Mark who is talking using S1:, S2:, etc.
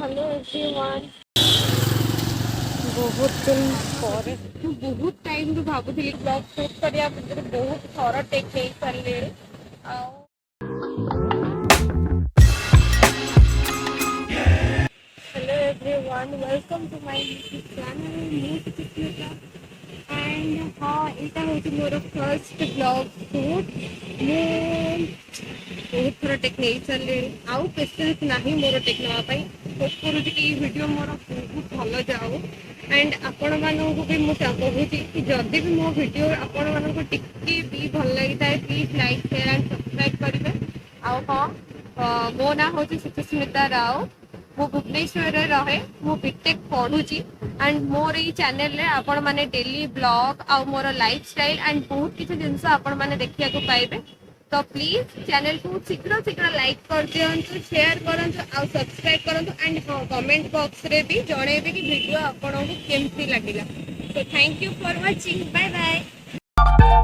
S1: Hello everyone बहुत दिन पर बहुत टाइम रू भाबुली ब्लॉग शूट करिया बहुत थर टेक नहीं सारे hello everyone welcome to my YouTube channel and हाँ यहाँ हूँ मोर फर्स्ट ब्लॉग शूट बहुत थोड़ा टेक नहीं सारे आउ पेशेंस नहीं मोर टेक नापी होप करूँ कि वीडियो मोर बहुत भल जाऊ एंड आपण मानक भी मुझे कहूँ कि जदि भी मो वीडियो आपण मानक टिके भी भल लगी था please like share and subscribe करेंगे आउ हाँ मो ना हूँ सुस्मिता राव मु भुवनेश्वर रहे मु बीटेक पढ़ुची एंड मोर ये चैनल रे आपण माने डेली ब्लॉग आ मोर लाइफस्टाइल एंड बहुत किसी जिनस आपण माने देखिया को पाइबे तो प्लीज चैनल को शीघ्र शीघ्र लाइक कर दियंतु शेयर करंतु आ सब्सक्राइब करंतु एंड हाँ कमेंट बॉक्स रे भी जणेबे कि वीडियो आपण को केमती लागिला तो thank you for watching bye bye.